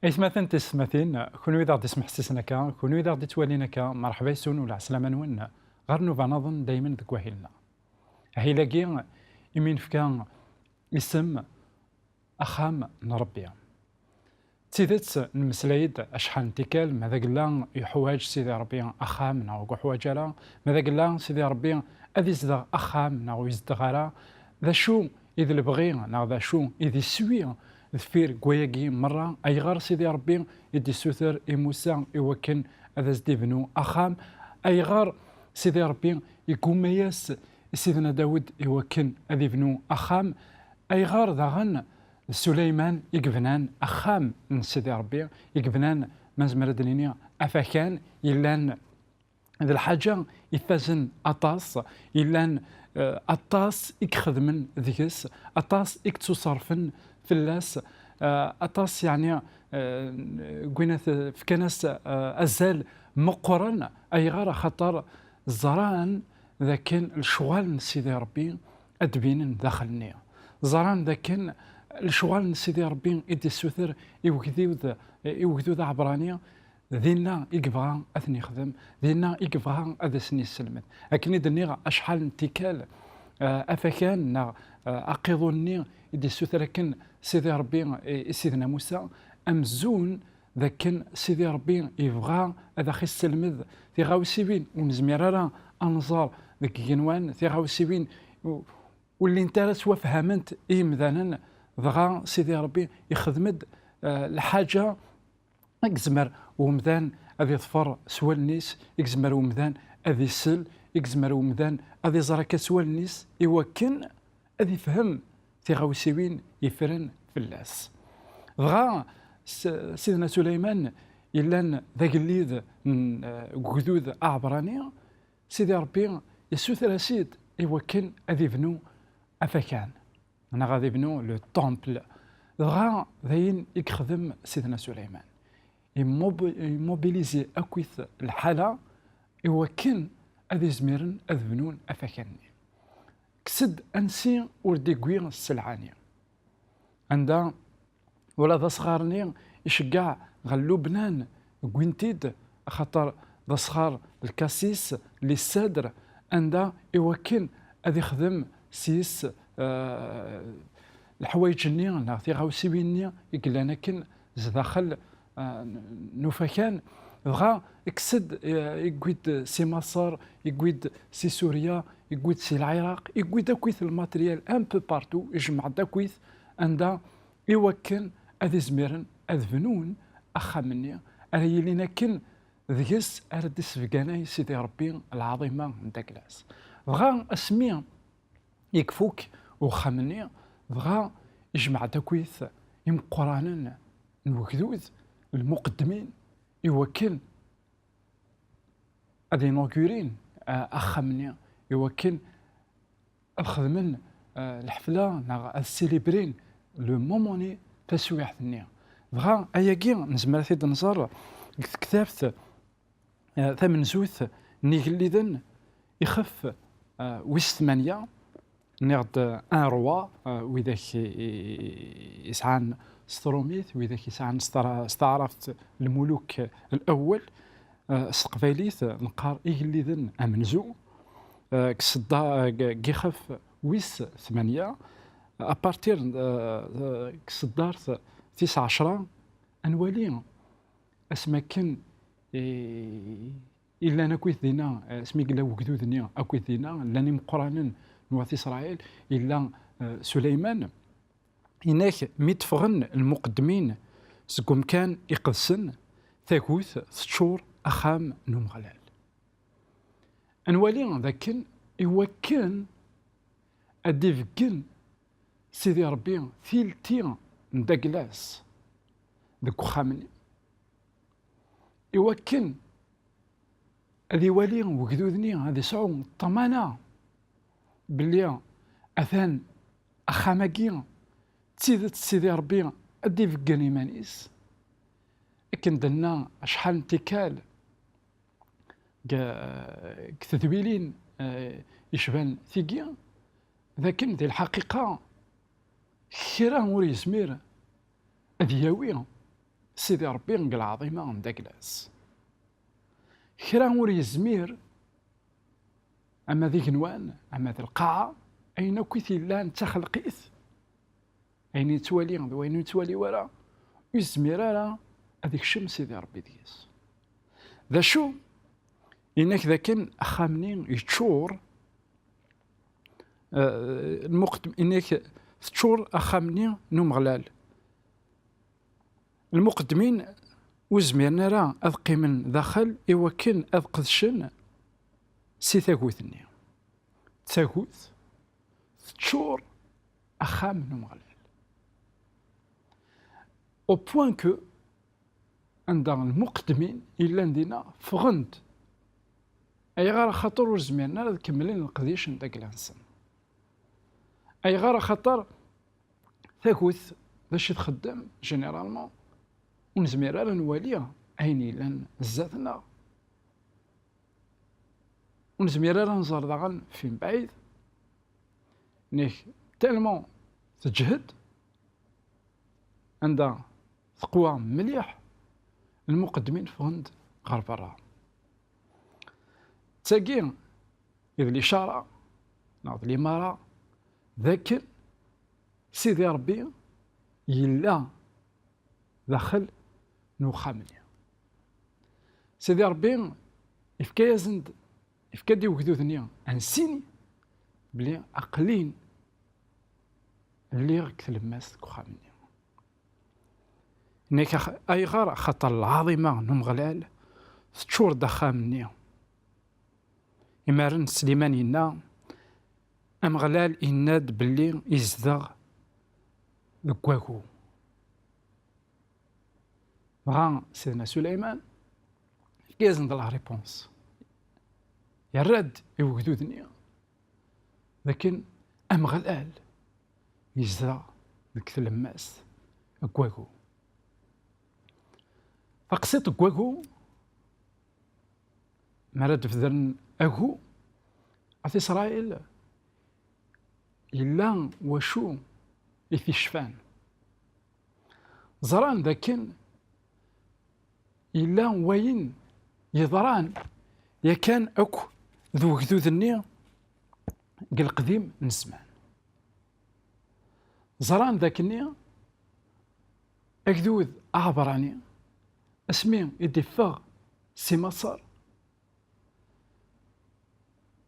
إثمثن تسمثين كونوا إذا غادي تسمح سيسنا كا كونوا إذا غادي توالينا كا مرحبا يسون ولا عسلامة نون غير نوفا نظن دايما ذك وهيلنا هيلاكي يمين فكان اسم أخام نربيا تيدت نمسلايد أشحال نتيكال ماذا قلنا يحواج سيدي ربي أخام ناو حواجالا ماذا قلنا سيدي ربي أذي زدغ أخام ناو يزدغالا ذا شو إذا البغي ناو ذا شو إذا يسوي ذفير قوياكي مرة أي غار سيدي ربي يدي سوثر إموسى يوكن هذا زدي بنو أخام أي غار سيدي ربي يكون مياس سيدنا داود يوكن هذي بنو أخام أي غار ذاغن سليمان يقفنان أخام من سيدي ربي يقفنان من زمردنينيا أفكان يلان هذا الحاجة يفازن أطاس يلان أطاس يخدمن ذيكس أطاس يكتصرفن في اللاس أطاس يعني قلنا في كناس أزال مقرن أي غير خطر زران ذاكن الشغال سيدي ربي أدبين داخلني زران ذاكن الشغال سيدي ربي إدي السوثر يوكذو ذا عبرانية ذينا يقبغا أثني يخدم ذينا يقبغا أذسني السلمت لكن إذا أشحال انتكال أفكان أقيضوني إدي السوثر لكن سيدي ربي سيدنا موسى أمزون ذاكن سيدي ربي يبغى هذا خي السلمذ في غاوسيبين ونزمير أنظار ذاك جنوان في غاوسيبين واللي انت سوا فهمت مثلا ضغا سيدي ربي يخدمد الحاجه يكزمر ومذان هذي ظفر سوا النيس يكزمر ومذان هذي سل يكزمر ومذان هذي زركه سوا النيس يوكن هذي فهم تيغاوسيوين يفرن في اللاس ضغا سيدنا سليمان إلا ذاك الليذ قذوذ أعبرانية سيدي ربي يسوث سيد يوكن هذي بنو أفكان أنا غادي بنو لو طومبل غا ذاين يخدم سيدنا سليمان يموبيليزي أكويث الحالة يوكن أذي زميرن أذبنون أفكاني كسد أنسي وردي قوي السلعاني عندها ولا ذا صغارني يشجع غا لبنان قوينتيد خاطر ذا صغار الكاسيس اللي السادر عندها يوكن أذي خدم سيس الحوايج النية في غاوسيوين النية يقول كن زداخل نوفاكان بغا يكسد يقويد سي مصر يقويد سي سوريا يقويد سي العراق يقويد أكويث الماتريال ان بو بارتو يجمع داكويث عندها يوكن أذي زميرن أذفنون أخا مني أذي يلينا كن ذيس أرد سفقاناي سيدي ربي العظيمة من داكلاس بغا اسمي يكفوك وخامني بغا يجمع داكويث يمقرانا نوكذوذ المقدمين يوكل هذي نوكورين أخامني يوكل الخدمن الحفلة السيليبرين لو موموني تسويح النية بغا أياكي نزمر ثيد نصار كتابت ثمن زوث نيغليذن يخف ويس ثمانية نغد ان روا وذاك يسعان ستروميث وذاك يسعان استعرفت الملوك الاول سقفايليث نقار إيغليذن امنزو كصدا كيخف ويس ثمانية ابارتير كصدارت 19 انوالي اسماكن إلا أنا كويث دينا اسمي قلا وكذوذ نيا أكويث دينا لاني مقرانن نواث إسرائيل إلا سليمان إناك ميتفغن المقدمين سكم كان يقدسن ثاكوث تشور أخام نوم غلال أنوالي ذاكن يوكن أديفكن سيدي ربي ثيلتي نداكلاس ذاك خامني يوكن هذي والي وكذوذني هذي سعو طمانة باللي أثان أخاماكي تسيدت سيدي ربي أدي فكان إيمانيس لكن دنا شحال انتكال كتذويلين يشبان ثيقيا لكن دي الحقيقة خيرا وري يسمير أذي ياوي سيدي ربي العظيمة نداكلاس كرا ور يزمير أما ذي جنوان أما ذي القاعة أين كويث لان تخلقيث أين يتوالي وين يتوالي ورا يزمير راه هذيك الشمس سيدي ربي ديس ذا شو إنك ذا كان أخامني يتشور المقدم إنك تشور أخامني نوم غلال المقدمين وزميرنا راه أذقي من داخل إوا كان أذقذشن سي ثاقوثني ثاقوث تشور أخام نوم غلال أو بوان كو عند المقدمين إلا ندينا فغند أي غير خطر وزميرنا راه كملين القديش نداك الإنسان أي غير خطر ثاقوث باش تخدم جينيرالمون ونزمير راه نواليه عيني لان زاتنا ونزمير راه نزار داغن فين بعيد نيك تالمون تجهد عندها تقوى مليح المقدمين فغند غير برا تاقي إذ الإشارة ناض الإمارة ذاك سيدي ربي يلا داخل نوخامني سيدي ربي إفكا يزند إفكا دي وكذوذني أنسيني بلي أقلين اللي غك تلماس كوخامني نيك أي غار خطر العظيمة نوم غلال تشور دخامني إمارن سليمان إنا أم غلال إناد بلي يزدغ لكواكو بغا سيدنا سليمان كيزن لا ريبونس يرد يوجدودني لكن أم غلال يزدغ ديك تلماس كواكو فقصيت كواكو مراد فذرن أكو في إسرائيل إلا وشو في الشفان زران ذاكن إلا وين يضران يا كان أكو ذو كذوذني قل قديم من زمان زران ذاكني أكذوذ أعبراني اسمي يدفغ سي مصر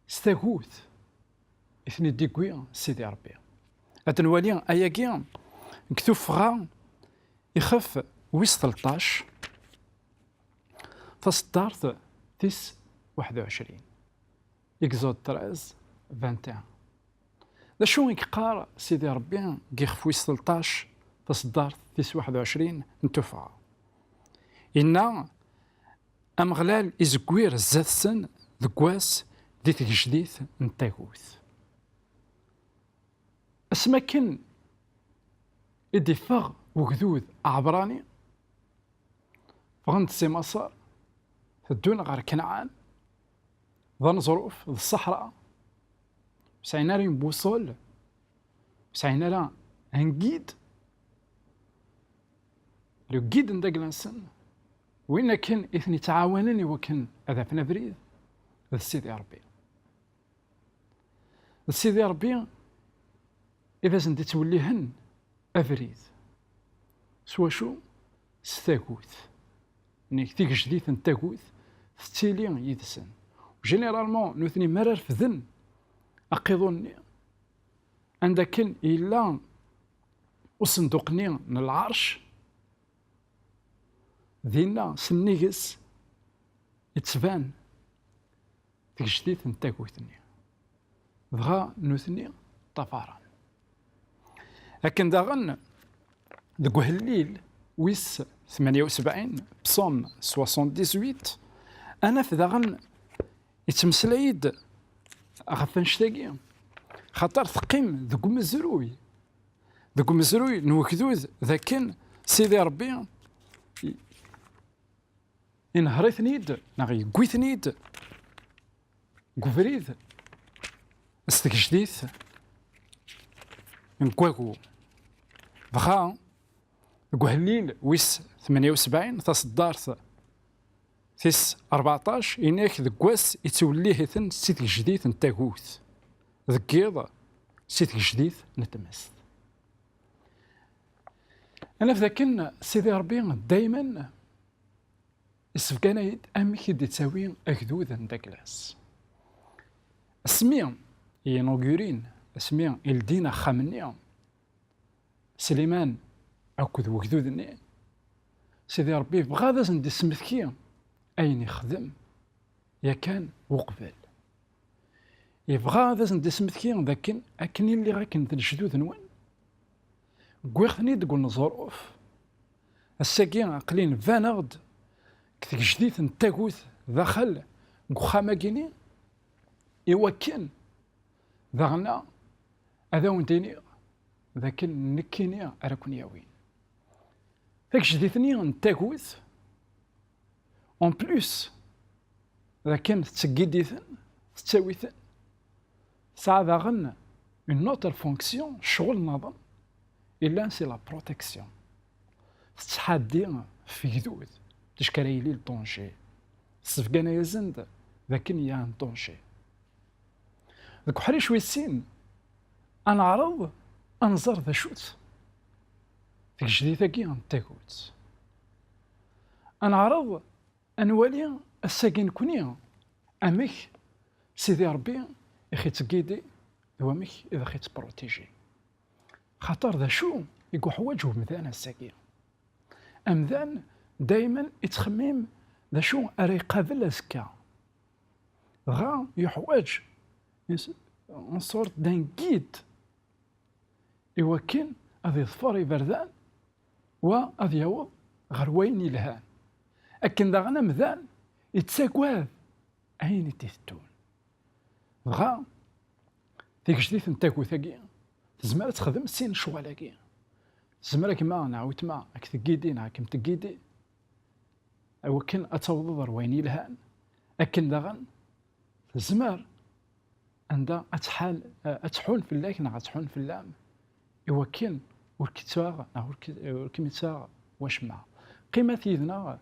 ستاغوث إثني ديكوي سيدي ربي أتنوالي أياكي كتوفغا يخف ويس 13 فصدارت تيس 21 إكزود 13 21 دا شو يقار سيدي ربي كيخف ويس 13 فصدارت تيس 21 نتوفغا إنا أمغلال إزكوير الزات سن ذكواس دي تجديث نتاغوث اسما كان إدي فغ وكذوذ عبراني فغنت سي مصر تدون غير كنعان ظن ظروف الصحراء سعينا لهم بوصول سعينا لها هنجيد لو جيد نداك الانسان وين كان إثني تعاونني وكان هذا في نبريد السيدي ربي السيدي ربي إذا زندي توليهن أفريد سوا شو ستاكوث نيك تيك جديث نتاكوث ستيلي يدسن جينيرالمون نوثني مرار فذن أقيضوني عندك كان إلا وصندوقني من العرش دينا سنيقس يتسبان تيك جديث نتاكوثني بغا نوثني طفارا لكن داغن دك الليل ويس 78 بصوم 78 أنا في داغن يتمسلايد غف نشتاقي خاطر ثقيم ذك مزروي نوكذوذ ذاكن سيدي ربي ينهرثنيد ناغي قويثنيد قفريد استك جديث نكواكو بخا قهليل ويس 78 تصدارت تيس 14 إناك ذكواس يتوليه ثن سيتك جديد نتاكوث ذكيض سيتك جديد نتمست. أنا فذاكن سيدي ربي دايما يسفكانا أمك يدي تساوي أكدود نداكلاس اسمي ينوغورين اسمي الدين خامني سليمان أكد وكدودني سيدي ربي بغا ندي سمثكي أين يخدم يا كان وقبل يبغى ذا ندي سمثكي ذاكن أكني اللي غاكن ذا الجدود نوان قويخني تقول نظروف الساكين عقلين فانغد كتك جديد نتاكوث داخل قخامة كيني إوا كان ذاغنا هذا ونديني ذاكن نكيني أراكن ياوين ذاك جديدني نتاكوث اون بلوس ذاكن تسكيديثن تساويثن ساعة ذاغن اون اوتر فونكسيون شغل نظام إلا سي لا بروتيكسيون تتحدي في جدود تشكالي لي الطونشي السفقانة يزند ذاكن يان طونشي ذاك حري شوي السين أنا عرض أنظر ذا شوت ذاك جديد كي نتاكوت أنا عرض أنوالي الساكن كوني أمك سيدي ربي يخي تقيدي وامك إذا خي تبروتيجي خاطر ذا شو يقول حوايج ومذان الساكين أمذان دايما يتخمم ذا شو أري قابل أزكا غا يحواج نصورت دان جيد يوكن أذي يظفر يبردان وأذي يوض غروين يلهان أكن داغنا مذان يتساكواد أين يتثتون غا ذيك جديد نتاكو ثاقي تزمر تخدم سين شغالاكي تزمر كما نعاود ما راك تقيدي راكم تقيدي وكن اتوضض روين يلهان اكن داغن تزمر عندها اتحول في الله كنا اتحول في اللام يوكن وركتاغ وركمتاغ واش مع قيمة يدنا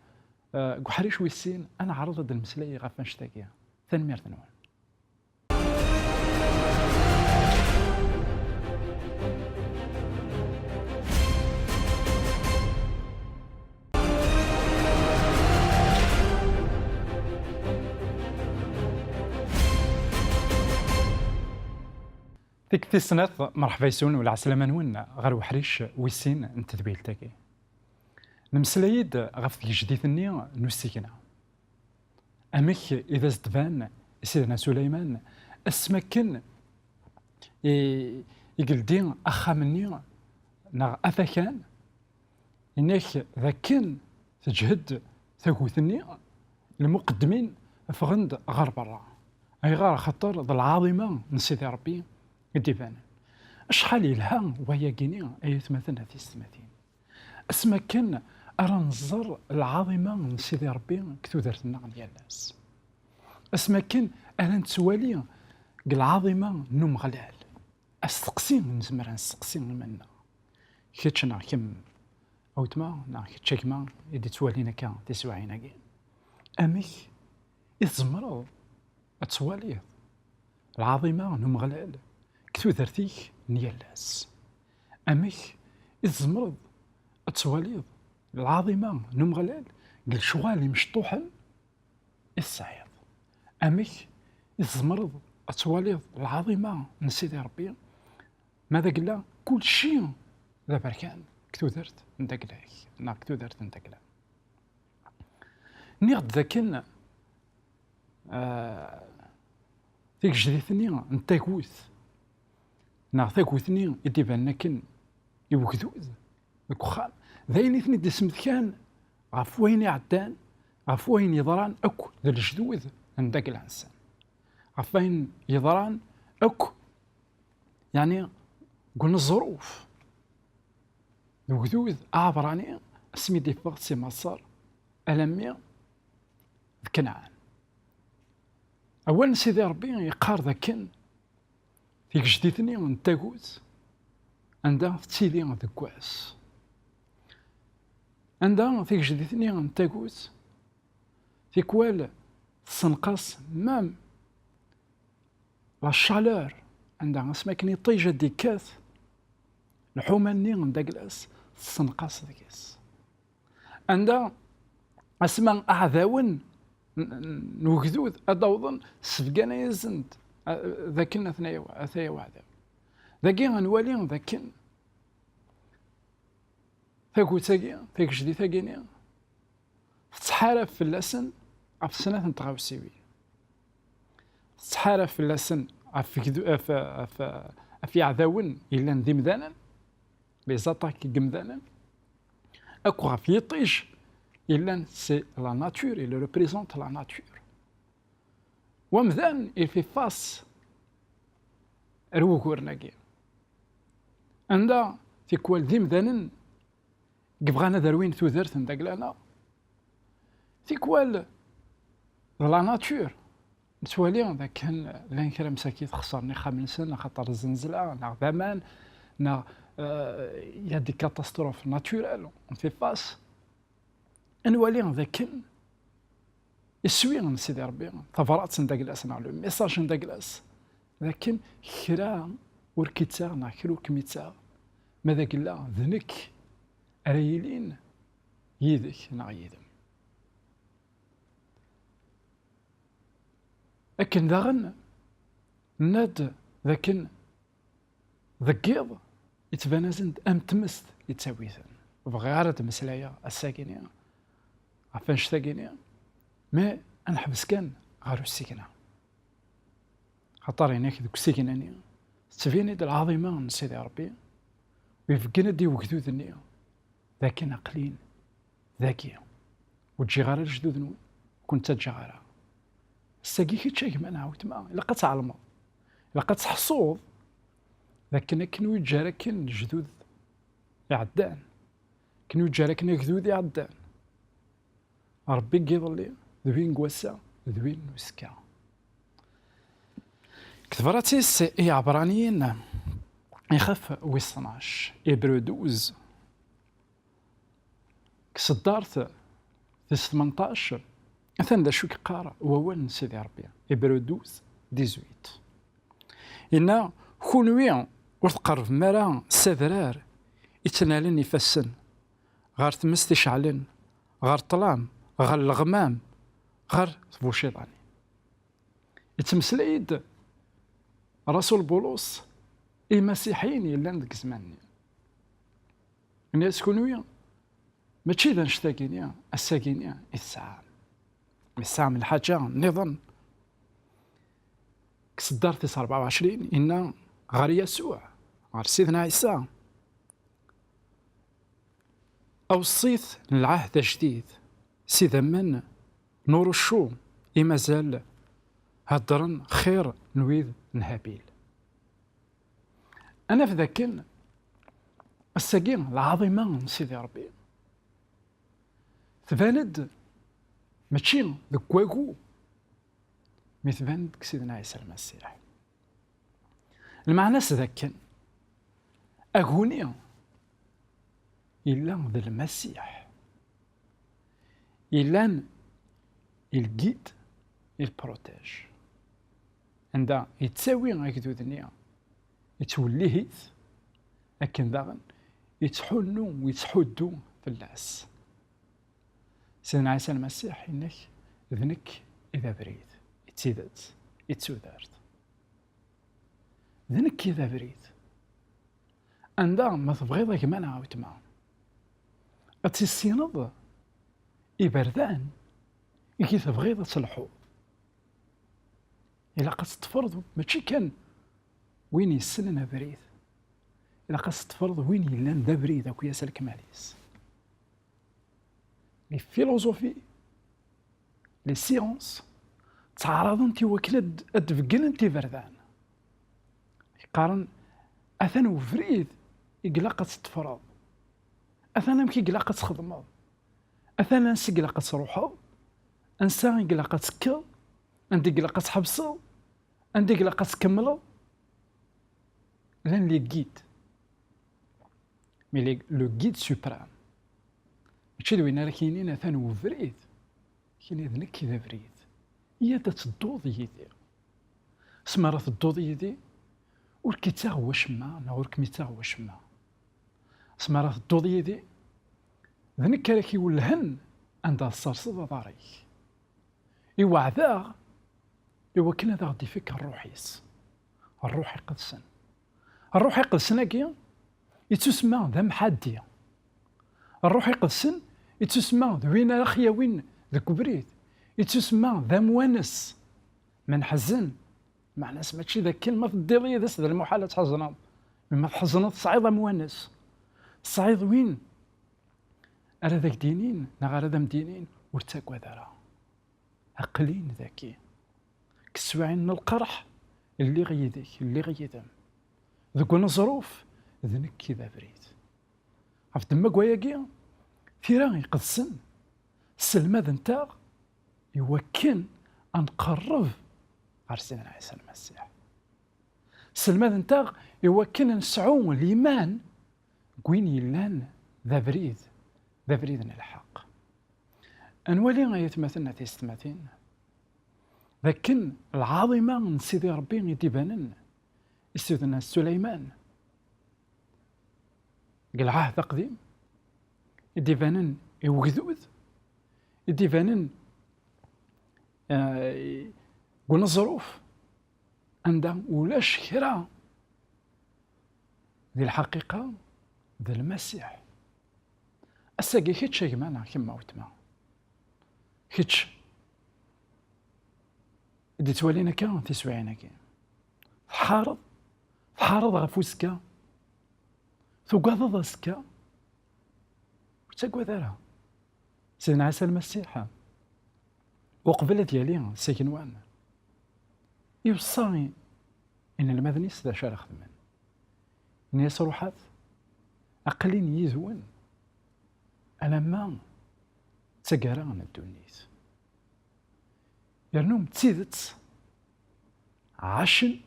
قحريش ويسين انا عرض هاد المسألة غاف نشتاكيها ثاني ثنوان ديك تيسنات مرحبا يسون ولا عسلامة نون غير وحريش ويسين نتدبيل تاكي نمسلايد غف ديك جديثني نوسيكنا أمك إذا زدبان سيدنا سليمان اسمكن يقل دين أخا مني نا أثكان إنك ذاكن تجهد ثقوثني المقدمين فغند غير برا أي غير خطر ذا العاظمة من سيدي ربي الديفان شحال يلها وهي كيني أي مثلا في السماتين اسما كان أرى نزر العاظمة من سيدي ربي كتو درتنا ديال الناس اسما كان أنا نتوالي العاظمة نوم غلال استقسيم نزمر نستقسيم منا كيتشنا كم أو تما نا كيتشكما يدي توالينا كان تسوعينا كي أمي يزمر أتوالي العاظمة نوم غلال كتو درتيك نيالاس أمك إزمرض أتواليض العاظمة نوم غلال قل شغالي مشطوحا السعيد أمك إزمرض أتواليض العاظمة نسيدي ربي ماذا قلنا كل شيء ذا بركان كتو درت ندقلاك نا كتو درت ندقلا نيغد ذاكن ذيك جديثني نتاكوث نعطيك وثنين يدي بانكن يوكدود الكخان ذاين اثنين دسمت كان عفوين عدان عفوين يضران اكو ذا الجدود عندك الانسان عفوين يضران اكو يعني قلنا الظروف الوكدود عبراني اسمي دي فقط سي مصر ألمي كنعان أولا سيدي ربي يقار ذاكن فيك جديثني نتاكوت عندها تسيدي ذكواس عندها فيك جديثني نتاكوت تيكوال تسنقص مام لا شالور عندها اسمها كني طيجة ديكات الحومة ني نداكلاس تسنقص ديكاس عندها اسمها أعذاون نوكذوذ أدوضن سفقانا يزند ذاكنا ثنايا وعذاب ذاكي غنوالي ذاكن ثاكو تاكي ثاك جدي ثاكيني تتحارف في اللسن عف سنة نتغاوسيوي تتحارف في اللسن في عذاون إلا ندي مذانا لي زاتاك قمذانا أكو غاف يطيج إلا سي لا ناتور إلا ريبريزونت لا ناتور ومذان il fait face الوكور ناكي عندها تيكوال ذي مذانا قبغانا داروين ثوثرت نداك لنا تيكوال لا ناتور نتوالي ذاك كان لان كرا مساكيت خسرني خامل خاطر الزنزله نا ضمان نا يا دي كاتاستروف ناتورال اون في فاس نوالي ذاك يسوي من سيدي ربي ثفرات نداك لاس مع لو ميساج نداك لاس لكن خرا وركيتا نا كرو كميتا ماذا قلا ذنك رايلين يدك نا يدم لكن داغن ناد ذاكن ذكيض يتبان زند ام تمست يتساويثن وبغي غير تمسلايا الساكنين عفاش ساكنين ما نحبس كان غير السكنه خاطر هناك دوك السكناني تفيني العظيمه من سيدي ربي ويفكنا دي وكذوذ النية ذاكن عقلين ذكيه وتجي غير الجدود كنت تجي غيرها الساقي كيتشاك ما نعاود ما الا قتعلم الا قتحصوض لكن كنو يجارك كن جدود يعدان كنو يجارك جدود يعدان ربي كيظلي ذوين قواسا ذوين وسكا كثبراتيس اي عبرانيين يخاف ويس 12 ابرو 12 كصدارت في 18 مثلا دا شو كقارا ووال سيدي ربي ابرو 12 18 إن كونوي وتقرب مرا سذرار يتنالن يفسن غار تمس تشعلن غار طلام غار الغمام غار بوشيطاني يتمسلايد رسول بولس اي مسيحيين يلان ديك الزمان الناس كونوي ماشي ذا نشتاكينيا الساكينيا الساعه من الحاجه نظن كصدار في 24 إن غير يسوع غير سيدنا عيسى أوصيت للعهد الجديد سيدا من نور الشوم إما زال هدرن خير نويذ نهابيل أنا في ذاك الساقين العظيمة من سيدي ربي تباند ماشي ذك واكو مثبان ديك سيدنا عيسى المسيح المعنى ذاك أغوني إلا ذا المسيح إلا الجيد البروتيج عندها يتساوي هكذو ذنيا يتوليهيت لكن داغن يتحنو ويتحدو في الناس سيدنا عيسى المسيح إنك ذنك إذا بريد يتسيدات يتسودارت ذنك إذا بريد عندها ما تبغيض كما نعاود معهم أتسينض إبردان كي تبغيض تصلحو إلا قد تفرض ماشي كان وين يسنن بريد إلا قد تفرض وين يلان ذا بريد أو ياسلك ماليس لي فيلوزوفي لي سيونس تعرض انت وكلد ادفقن انت بردان يقارن اثن وفريد يقلق تفرض اثن مكي يقلق تخدمض اثن انسي يقلق تروحض انسان يقلق تكل انت يقلق تحبسض انت يقلق تكملض لان لي جيد مي لو جيد سوبرام ماشي دوينا راه كاينين ثانو فريد، كاين ذنك كذا فريد هي تتدوض يدي سما راه تدوض يدي ور كيتاغ واشما نا ور كميتاغ واشما سما راه تدوض يدي ذنك راه كيولهن عند الصرصد ضاريك يوعداغ إوا كنا ذا غدي فيك الروحيس الروح يقدسن الروح يقدسن كي يتسمى ذا محادية الروح يقدسن يتسمى ذوين خياوين ذاك بريد يتسمى ذا موانس من حزن معنى ماشي ذاك كلمة في الديرية ذا المحالة تحزنات مما تحزنات صعيد موانس صعيد وين أرى ذاك دينين نغار ذا مدينين ورتاكوا ذرا عقلين ذاكي كسواعين القرح اللي غيدك اللي غيدم ذوك الظروف ذنك كذا بريد عرفت ما كواياكي ثيرا يقدسن السلمة ذنتا يوكن نقرب على سيدنا عيسى المسيح السلمة ذنتا يوكن نسعو الإيمان كوين يلان ذا بريد الحق أنولي غيتمثلنا تيستماتين لكن العظيمة من سيدي ربي يتبانن سيدنا سليمان قال عهد قديم يتبانن يوجدود يتبانن قلنا الظروف عندها ولاش كرا ذي الحقيقة ذي المسيح الساقي كيتش يجمعنا كما وتما كيتش دي توالينا كان تسوعينا كان تحارض غفوسكا ثقاض ضاسكا وتقوى ذرا سيدنا عيسى المسيح وقبل ديالي ساكنوان يوصاني ان المذنيس ذا شارخ ثمن ناس روحات اقلين يزون انا ما تقران الدنيس يرنوم تسيدت عشن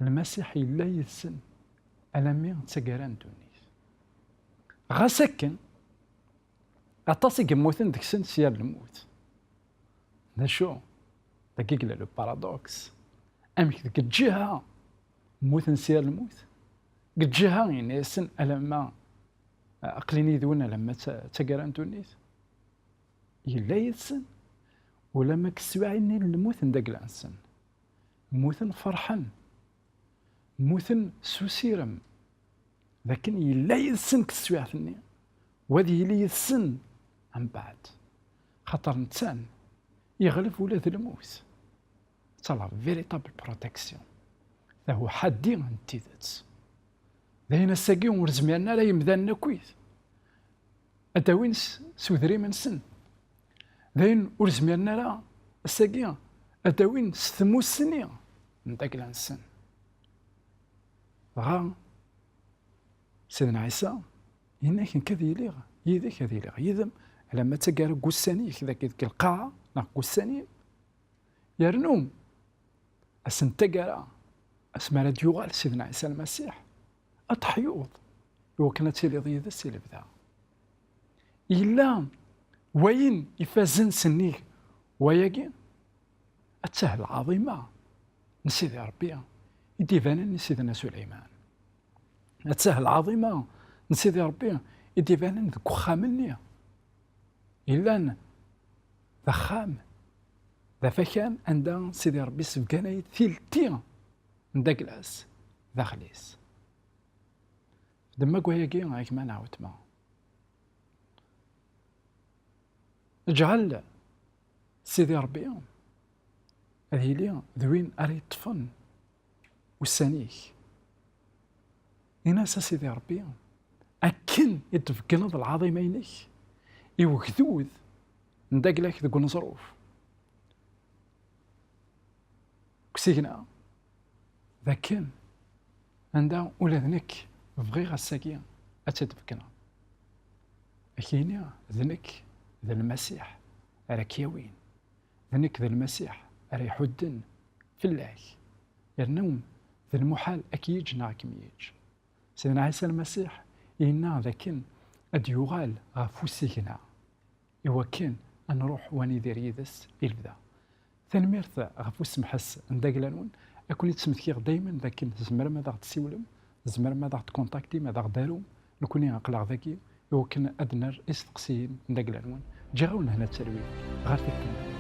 المسيح لا يسن ألمي تسقران دونيس غاسكن أتصي كموثن ديك سن سيار الموت دا شو دقيق لو بارادوكس أمك ديك الجهة موثن سيار الموت قد جهة يعني يسن ألما أقليني ذونا لما تسقران دونيس يلا يسن ولما كسواعيني الموثن داك الانسان موثن فرحان موثن سوسيرم لكن يلا يسن كسواعتني وهذه يلي يسن عن بعد خاطر انسان يغلب ولاد الموت طلع فيريتابل بروتكسيون هو حدي عن تيدات ذاين الساقي ورزمينا لا يمدانا كويس اتاوين سوذري من سن ذاين ورزمينا لا الساقي اتاوين ستمو السنين من داك الانسان غا سيدنا عيسى هنا كان كذا يليغ يذاك كذا يليغ يذم لما تقال قساني كذا كذا القاعة نا قساني يرنوم أسنتقرا اسمها ديوغال سيدنا عيسى المسيح أتحيوض وكانت سيلي ذا السيلي بدا إلا وين يفازن سنيك وياكي السهل العظيمة نسيدي ربي يديفانا نسيدنا سليمان السهل العظيمة نسيدي ربي يديفانا ذك خامني إلا ذا خام ذا فكان عند سيدي ربي سبقانا ثلثي من داك الأس ذا خليس دما كواياكي غايك ما نعاود ما اجعل سيدي ربي هذه لي ذوين أريد طفن والسانيك إناس سيدي ربي أكن يتفكنض العظيمينك يوكذوذ نداك لك ذوك الظروف كسيكنا ذاكن عندها ولادنك بغيغ الساكين أتدفكنا أكيني ذنك ذا المسيح راك يوين ذنك ذا المسيح راه يحدن في الله يرنوم ذا المحال أكيد ناكم يج سيدنا عيسى المسيح إنا ذاكن اد يغال غف وسيكنا إوا كان أن نروح وندير يدس يلبدا تنميرت غف وسمحس نداكلانون أكون يتسمثكيغ دايما ذاك تزمر ماذا تسيولم تزمر ماذا تكونتاكتي ماذا دارو نكوني نقلع ذاكي إوا كان أدنر استقسيين نداكلانون جاونا هنا التلوين غير تكلم